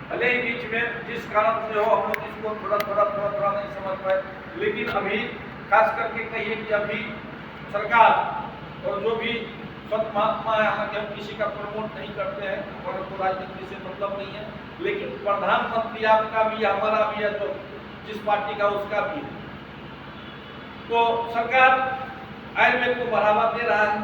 भले ही बीच में जिस कारण से हो हम लोग इसको थोड़ा नहीं समझ पाए, लेकिन अभी खास करके कहिए कि अभी सरकार और जो भी संत महात्मा है, हालांकि हम किसी का प्रमोट नहीं करते हैं और को राजनीति से मतलब नहीं है, लेकिन प्रधानमंत्री आपका भी हमारा भी है, तो जिस पार्टी का उसका भी है, तो सरकार आयुर्वेद को बढ़ावा दे रहा है।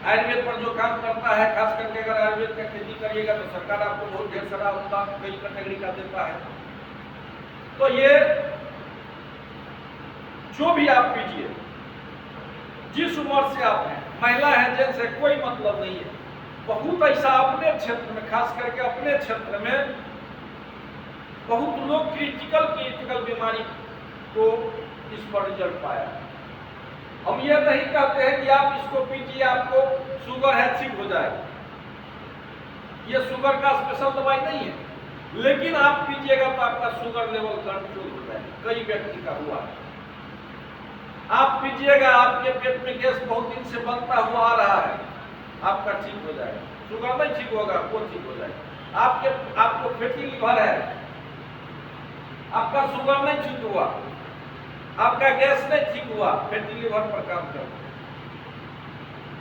आयुर्वेद पर जो काम करता है, खास करके अगर आयुर्वेद का खेती करिएगा तो सरकार आपको बहुत ढेर सारा अनुदान कई कैटेगरी का देता है। तो ये जो भी आप कीजिए, जिस उम्र से आप हैं, महिला है जेंट्स है, कोई मतलब नहीं है। बहुत ऐसा अपने क्षेत्र में, खास करके अपने क्षेत्र में बहुत लोग क्रिटिकल बीमारी को इस पर रिजल्ट पाया। हम ये नहीं कहते हैं कि आप इसको पीजिए आपको शुगर है ठीक हो जाएगा, ये शुगर का स्पेशल दवाई नहीं है, लेकिन आप पीजिएगा तो आपका शुगर लेवल कंट्रोल हो जाएगा। कई व्यक्ति का हुआ है, आप पीजिएगा, आपके पेट में गैस बहुत दिन से बनता हुआ आ रहा है, आपका ठीक हो जाएगा। शुगर नहीं ठीक होगा, वो ठीक हो जाएगा। आपको फैटी लीवर है, आपका शुगर नहीं ठीक हुआ, आपका गैस नहीं ठीक हुआ, फैटी लीवर पर काम कर।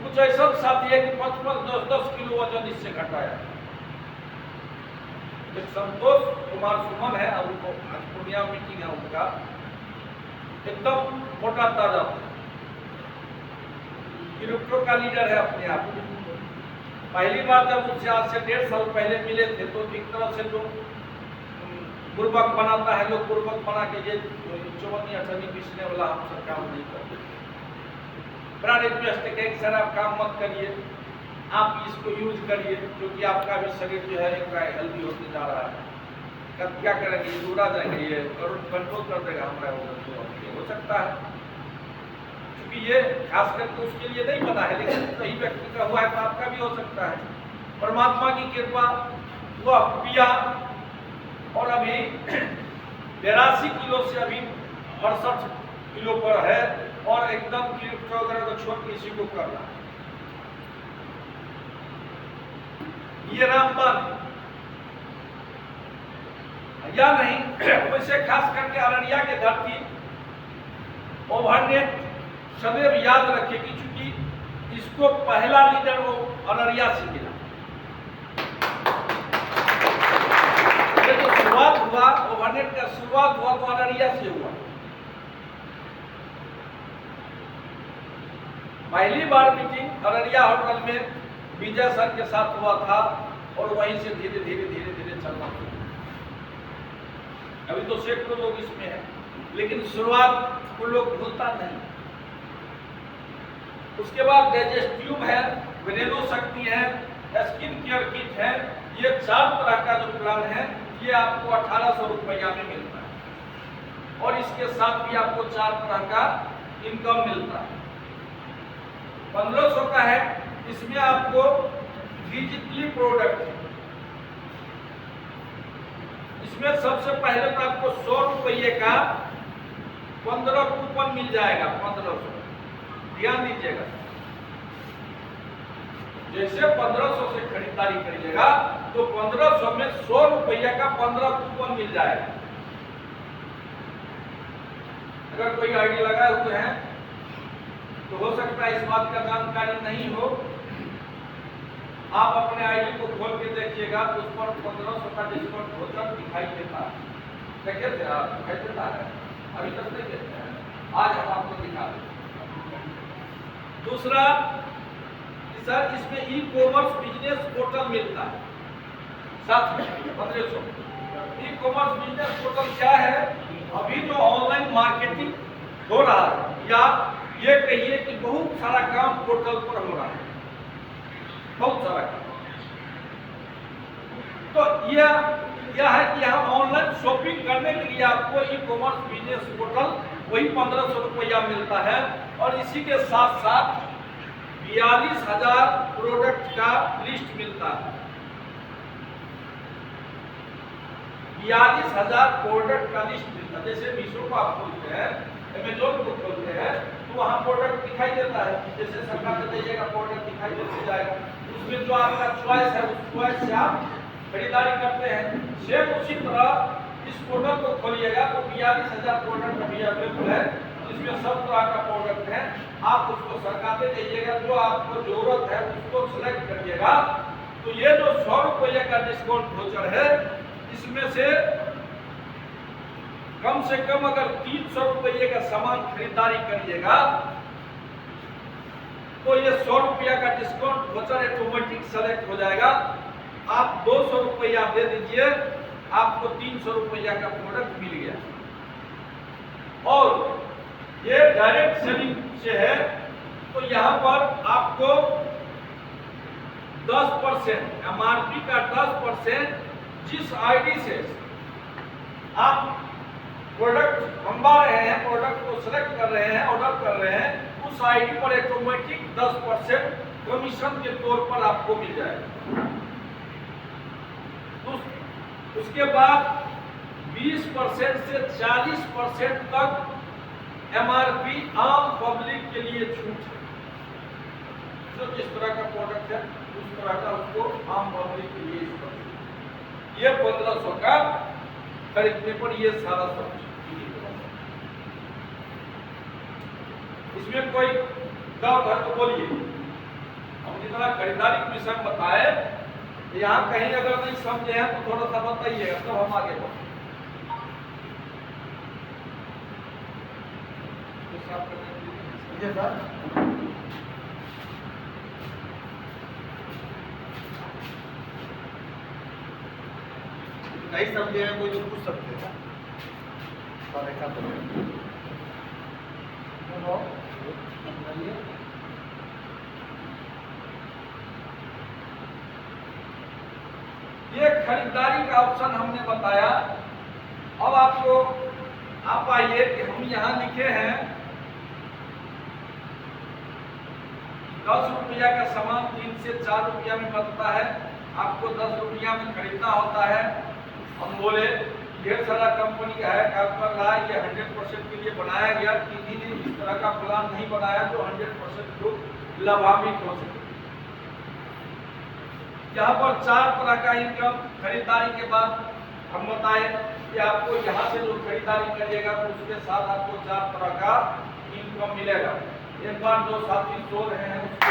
कुछ ऐसा साथी है कि 5-10 किलो वजन इससे घटाया। एक संतोष कुमार सुमन है, और उनको पूर्णिया मीटिंग है उनका, एकदम मोटा ताजा यूरोपियो का लीडर है अपने आप में। पहली बार जब मुझसे आज से 1.5 साल पहले मिले थे तो एक तरह से जो पूर्वक बनाता है, लोग पूर्वक बना के ये 54 पिछले वाला हम सब काम नहीं करते। बड़ा रिक्वेस्ट है कि सर आप काम मत करिए, आप इसको यूज करिए, क्योंकि आपका भी शरीर जो है एक हेल्दी होते जा रहा है। कब क्या करेंगे, ये उड़ा जाएंगे, ये कंट्रोल कर देगा हमारा हो सकता है, क्योंकि ये खास करके उसके लिए नहीं बना है, लेकिन कई व्यक्ति का हुआ है तो आपका भी हो सकता है। परमात्मा की कृपा वह पिया और अभी 82 किलो से अभी 68 किलो पर है, और एकदम वगैरह को छोड़ के इसी को कर रहा है। ये रामबान या नहीं, वैसे खास करके अररिया के धरती ओवरनेट सदैव याद रखेगी, क्योंकि इसको पहला लीडर वो अररिया से मिला। ये जो शुरुआत हुआ, ओवरनेट का शुरुआत हुआ तो अररिया से हुआ। पहली बार मीटिंग अररिया होटल में विजय सर के साथ हुआ था, और वहीं से धीरे धीरे चलना शुरू। अभी तो सैकड़ों लोग इसमें हैं, लेकिन शुरुआत को लोग भूलता नहीं। उसके बाद डाइजेस्टिव है, घरेलू शक्ति है, स्किन केयर किट है, ये 4 तरह का जो प्लान है ये आपको 1800 रुपया में मिलता है, और इसके साथ भी आपको 4 तरह का इनकम मिलता है। 1500 का है, इसमें आपको डिजिटली प्रोडक्ट, इसमें सबसे पहले तो आपको 100 रुपये का 15 कूपन मिल जाएगा। 1500, ध्यान दीजिएगा, जैसे 1500 से खरीदारी करिएगा तो 1500 में 100 रुपये का 15 कूपन मिल जाएगा। अगर कोई आईडी लगाए हुए हैं तो हो सकता है इस बात का जानकारी नहीं हो, आप अपने आईडी को खोल के देखिएगा तो उस पर 1500 का डिस्काउंट होकर दिखाई देता है। देखे थे आप, दिखाई देता है, अभी तक नहीं देखते हैं, आज हम आपको दिखा दें। दूसरा सर, इसमें ई कॉमर्स बिजनेस पोर्टल मिलता है साथ में 1500। ई कॉमर्स बिजनेस पोर्टल क्या है? अभी जो ऑनलाइन मार्केटिंग हो रहा है, या ये कहिए कि बहुत सारा काम पोर्टल पर हो रहा है, बहुत सारा काम। तो यह है कि यहाँ ऑनलाइन शॉपिंग करने के लिए आपको ई कॉमर्स बिजनेस पोर्टल वही 1500 रुपया मिलता है, और इसी के साथ साथ 42,000 प्रोडक्ट का लिस्ट मिलता है। 42,000 प्रोडक्ट का लिस्ट मिलता है। जैसे मीशो को आप खोलते हैं, अमेजोन को खोलते हैं, तो वहाँ प्रोडक्ट दिखाई देता है, जैसे सरकार से जाइएगा प्रोडक्ट दिखाई देते जाएगा, उसमें जो आपका चॉइस है उस चॉइस से आप खरीदारी करते हैं। सेम उसी तरह इस पोर्टल को खोलिएगा तो 42,000 प्रोडक्ट अभी अवेलेबल है, इसमें सब तरह का प्रोडक्ट है। आप उसको सरकाते जाइएगा, जो आपको जरूरत है उसको सिलेक्ट करिएगा। तो ये जो 100 रुपये का डिस्काउंट वाउचर है, इसमें से कम अगर 300 रुपये का सामान खरीदारी करिएगा तो ये 100 रुपया का डिस्काउंट वाउचर ऑटोमेटिक सेलेक्ट हो जाएगा। आप 200 रुपया दे दीजिए, आपको 300 रुपया का प्रोडक्ट मिल गया। और ये डायरेक्ट सेलिंग से है, तो यहाँ पर आपको 10% MRP का 10% जिस आईडी से आप प्रोडक्ट मंगवा रहे हैं, प्रोडक्ट को सिलेक्ट कर रहे हैं, ऑर्डर कर रहे हैं, उस आईडी पर ऑटोमेटिक 10% कमीशन के तौर पर आपको मिल जाएगा। उसके बाद 20% से 40% तक MRP आम पब्लिक के लिए छूट है। जो जिस तरह का प्रोडक्ट है उस तरह का उसको आम पब्लिक के लिए ये 1500 का खरीदने पर ये सारा सब इसमें कोई डाउट है तो बोलिए। हम जितना खरीदारी के विषय में बताए, यहाँ कहीं अगर नहीं समझे हैं तो थोड़ा सा बताइएगा, तब हम आगे बढ़ें। नहीं समझे हैं कोई तो पूछ सकते हैं। ये खरीदारी का ऑप्शन हमने बताया। अब आपको आप आइए कि हम यहाँ लिखे हैं 10 रुपया का सामान 3 से 4 रुपया में बनता है, आपको 10 रुपया में खरीदना होता है। हम बोले ढेर सारा कंपनी का है, काम कर रहा है, ये 100% के लिए बनाया गया, किसी ने इस तरह का प्लान नहीं बनाया जो 100% लोग लाभान्वित हो सके। यहाँ पर 4 तरह का इनकम खरीदारी के बाद हम बताए कि आपको यहाँ से जो खरीदारी करिएगा तो उसके साथ आपको 4 तरह का इनकम मिलेगा। एक बार जो साथी सो रहे हैं उसको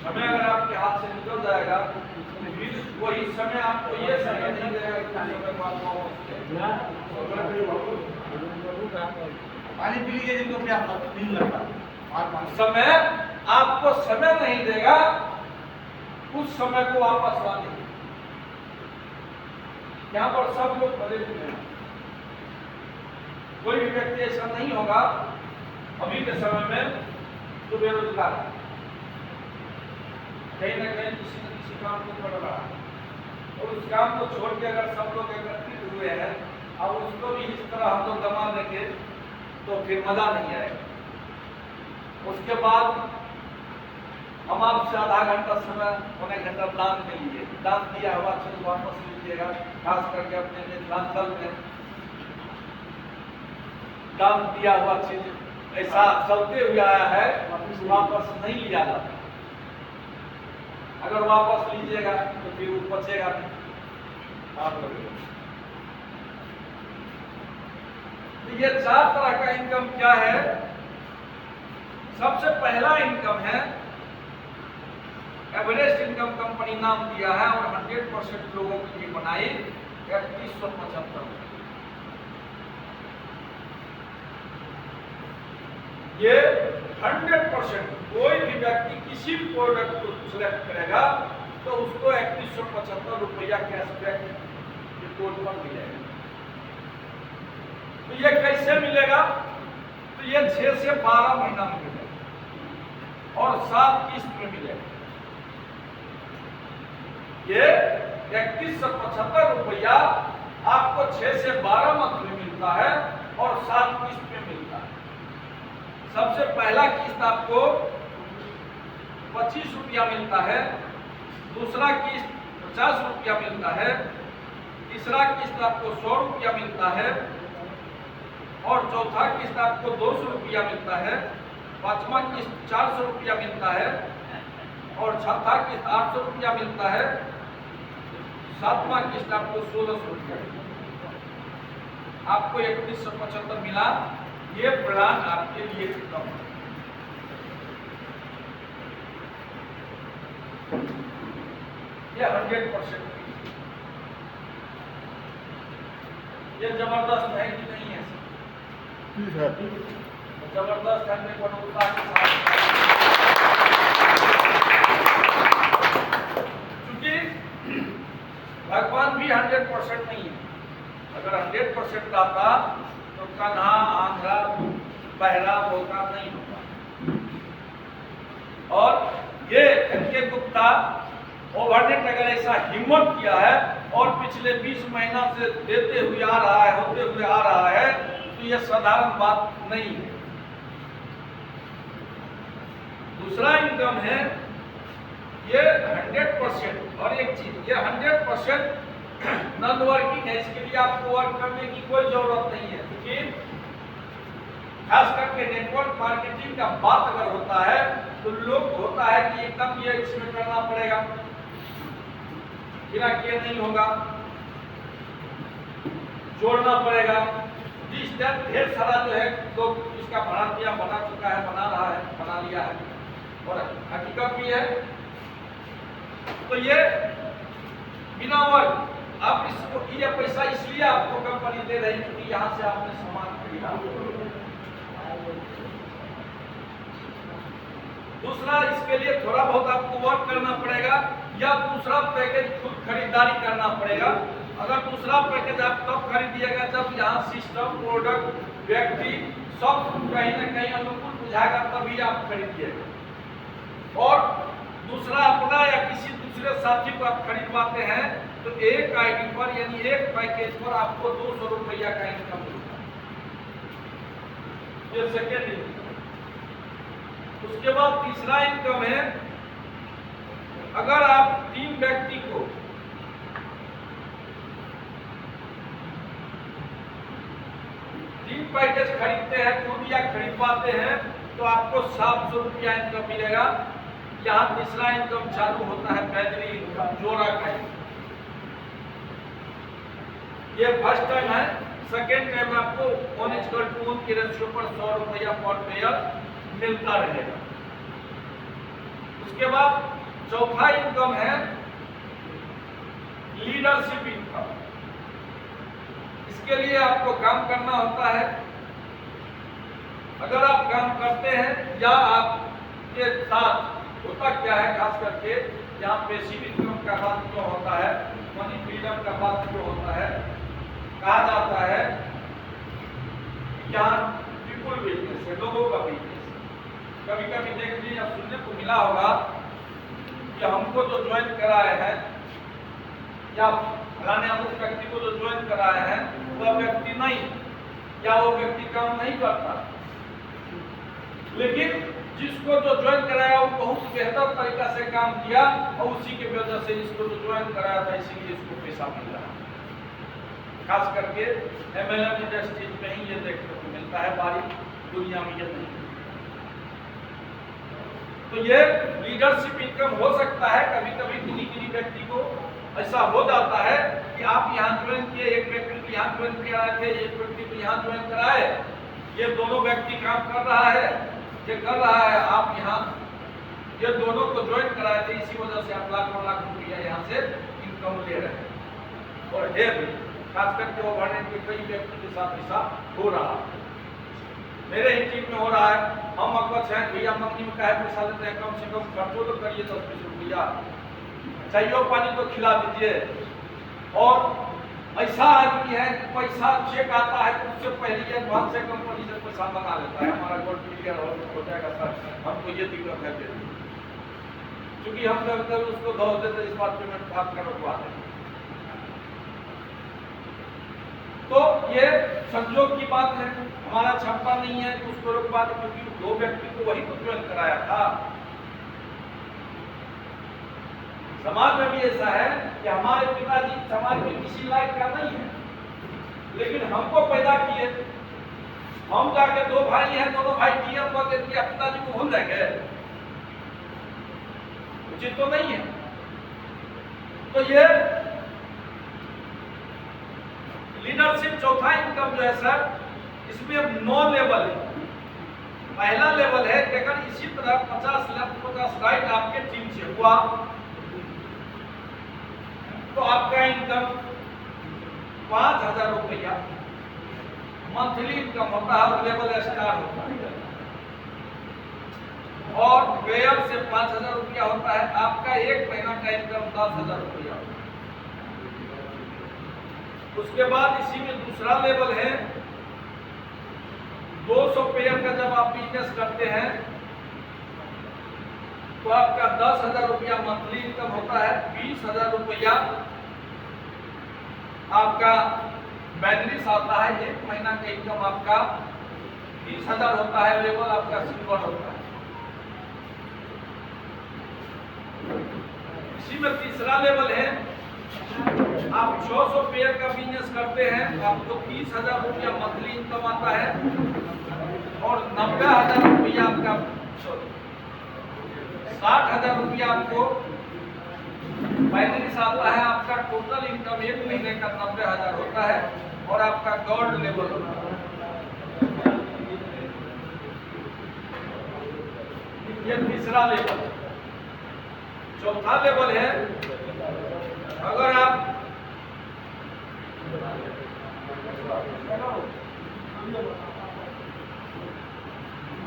समय अगर आपके हाथ से निकल जाएगा तो फिर वही समय आपको ये समय नहीं देगा। पानी पी लीजिए जिनको प्यास नहीं लगता, समय आपको समय नहीं देगा उस समय को वापस लाने। यहाँ पर सब लोग भरे हुए हैं, कोई भी व्यक्ति ऐसा नहीं होगा अभी के समय में जो बेरोजगार है, कहीं ना कहीं किसी न किसी काम को कर रहा है। और उस काम को छोड़ के अगर सब लोग एकत्रित हुए हैं और उसको भी इस तरह हम लोग दमा देंगे तो फिर मजा नहीं आएगा। उसके बाद हम आपसे आधा घंटा समय, पौने घंटा दान के लिए, दान दिया हुआ चीज वापस लीजिएगा। खास करके अपने मिथिलांचल में दान दिया हुआ चीज ऐसा चलते हुए आया है, वापस नहीं लिया जाता। अगर वापस लीजिएगा तो फिर वो बचेगा नहीं आप लोग। तो ये 4 तरह का इनकम क्या है? सबसे पहला इनकम है एवरेस्ट इनकम कंपनी नाम दिया है और 100% लोगों के लिए बनाई 3175। ये 100% कोई भी व्यक्ति किसी भी प्रोडक्ट को सिलेक्ट करेगा तो उसको 3175 रुपया कैशबैक रिपोर्ट पर मिलेगा। तो ये कैसे मिलेगा? तो ये 6 से 12 महीना में मिलेगा और 7 किस्त में मिलेगा। ये 3175 रुपया आपको 6 से 12 मंथ में मिलता है और 7 किस्त में मिलता है। सबसे पहला किस्त आपको 25 रुपया मिलता है, दूसरा किस्त 50 रुपया मिलता है, तीसरा किस्त आपको 100 रुपया मिलता है और चौथा किस्त आपको 200 रुपया मिलता है पांचवा किस्त 400 रुपया मिलता है और छठा किस्त 800 रुपया मिलता है, सातवां किस्त आपको 1600 रुपया आपको 3175 मिला। ये प्लान आपके लिए कम है। ये 100% ये जबरदस्त है कि नहीं है? जबरदस्त है, मेरे को अनुकूलता के साथ। क्योंकि भगवान भी 100% नहीं है। अगर 100% आता तो कान्हा, आंध्रा, बहरा, बोका नहीं होता। और ये एनके गुप्ता ओवरनेट अगर ऐसा हिम्मत किया है और पिछले 20 महीना से देते हुए आ रहा है, होते हुए आ रहा है, तो यह साधारण बात नहीं है। दूसरा इनकम है ये 100%। और एक चीज, ये 100% नॉन वर्किंग है, इसके लिए आपको वर्क करने की कोई जरूरत नहीं है। क्योंकि खास करके नेटवर्क मार्केटिंग का बात अगर होता है तो लोग होता है कि एकदम ये इसमें करना पड़ेगा, बिना किए नहीं होगा, जोड़ना पड़ेगा। ढेर सारा जो है लोग इसका भारतीय बना चुका है, बना रहा है, बना लिया है और हकीकत भी है। तो ये बिना वर्क आप इसको ये पैसा इसलिए आपको कंपनी दे रही क्योंकि यहाँ से आपने सामान खरीदा। दूसरा, इसके लिए थोड़ा बहुत आपको वर्क करना पड़ेगा या दूसरा पैकेज खुद खरीदारी करना पड़ेगा। अगर दूसरा पैकेज आप तब खरीदिएगा जब यहाँ सिस्टम, प्रोडक्ट, व्यक्ति सब कहीं ना कहीं अनुकूल बुझाएगा, तभी आप खरीदिएगा। और दूसरा अपना या किसी दूसरे साथी को आप खरीदवाते हैं तो एक आईडी पर यानी एक पैकेज पर आपको 200 रुपया का इनकम मिलता है। ये सेकेंड इनकम। उसके बाद तीसरा इनकम है, अगर आप 3 व्यक्ति को तीन पैकेज खरीदते हैं, खुद या खरीदवाते हैं, तो आपको 700 रुपया इनकम मिलेगा। यहाँ तीसरा इनकम चालू होता है, पैदली इनकम, जोड़ा का इनकम। ये फर्स्ट टाइम है। सेकेंड टाइम आपको 1:1 की रेशियो पर 100 रुपया पर पेयर मिलता रहेगा। उसके बाद चौथा इनकम है लीडरशिप इनकम। इसके लिए आपको काम करना होता है। अगर आप काम करते हैं या आपके साथ होता क्या है, खास करके यहाँ पैसिव इनकम का बात जो होता है, मनी फ्रीडम का बात जो होता है, कहा जाता है यहाँ पीपुल बिजनेस है, लोगों का बिजनेस। कभी कभी देखने या सुनने को मिला होगा कि हमको जो ज्वाइन कराए हैं या फलाने अमुक व्यक्ति को जो ज्वाइन कराए हैं वह व्यक्ति नहीं, या वो व्यक्ति काम नहीं करता, लेकिन जिसको जो ज्वाइन कराया वो बहुत बेहतर तरीका से काम किया और उसी की वजह से इसको जो ज्वाइन कराया था इसीलिए इसको पैसा मिल रहा है। खास करके MLM इंडस्ट्रीज में ही ये देखने को मिलता है, बारी दुनिया में ये नहीं। तो ये लीडरशिप इनकम हो सकता है। कभी कभी किसी व्यक्ति को ऐसा हो जाता है कि आप यहाँ ज्वाइन किए, एक व्यक्ति को यहाँ ज्वाइन कराए थे, एक व्यक्ति को यहाँ ज्वाइन कराए, ये दोनों व्यक्ति काम कर रहा है, ये कर रहा है, आप यहाँ ये दोनों को ज्वाइन कराए थे, इसी वजह से आप लाखों लाख रुपया यहाँ से इनकम ले रहे हैं। और है भी, खास करके ओवरनेट के कई व्यक्ति के साथ ऐसा हो रहा है। मेरे ही टीम में हो रहा है। हम अकबच हैं, भैया मंगनी में काहे पैसा लेते हैं, कम से कम खर्चो तो करिए 10-20 रुपया, चाहिए पानी तो खिला दीजिए। और ऐसा आदमी है कि पैसा चेक आता है तो उससे पहले एडवांस से कंपनी से पैसा मंगा लेता है, हमारा गोल्ड क्लियर हो जाएगा सर, हमको ये दिक्कत है। क्योंकि हम कभी उसको दो देते इस बात पेमेंट आप करवा दें। तो ये संजोग की बात है, हमारा क्षमता नहीं है तो उसको रोकवा दे, क्योंकि 2 व्यक्ति को वही तो ज्वाइन कराया था। समाज में भी ऐसा है कि हमारे पिताजी समाज में किसी लायक का नहीं है, लेकिन हमको पैदा किए। हम जाके 2 भाई हैं, दोनों भाई टीएम बनते क्या पिताजी को भूल जाएंगे? उचित तो नहीं है। तो ये लीडरशिप चौथा इनकम जो है सर, इसमें 9 लेवल है। पहला लेवल है कि अगर इसी तरह 50 लाख 50 राइट आपके टीम से हुआ तो आपका इनकम 5,000 रुपया मंथली इनकम होता है और लेवल स्टार होता है। और वेयर से 5,000 रुपया होता है। आपका एक महीना का इनकम 10,000 रुपया। उसके बाद इसी में दूसरा लेवल है 200 पेयर का। जब आप बिजनेस करते हैं तो आपका 10,000 रुपया मंथली इनकम होता है। 20,000 रुपया आपका बैटरीस आता है। एक महीना का इनकम आपका 20,000 होता है। लेवल आपका सिल्वर होता है। इसी में तीसरा लेवल है, आप 600 पेयर का बिजनेस करते हैं तो आपको 30,000 रुपया मंथली इनकम आता है और 90,000 रुपया आपका 60,000 रुपया आपको बैटरीस आता है। आपका टोटल इनकम एक महीने का 90,000 होता है और आपका गोल्ड लेवल होता है। ये तीसरा लेवल। चौथा लेवल है, अगर आप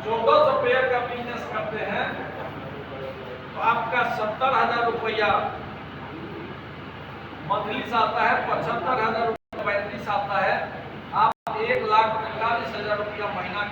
1400 पेयर का बिजनेस करते हैं तो आपका 70,000 रुपया मंथली आता है। 75,000 रुपया बैटरीस आता है। आप 1,45,000 रुपया महीना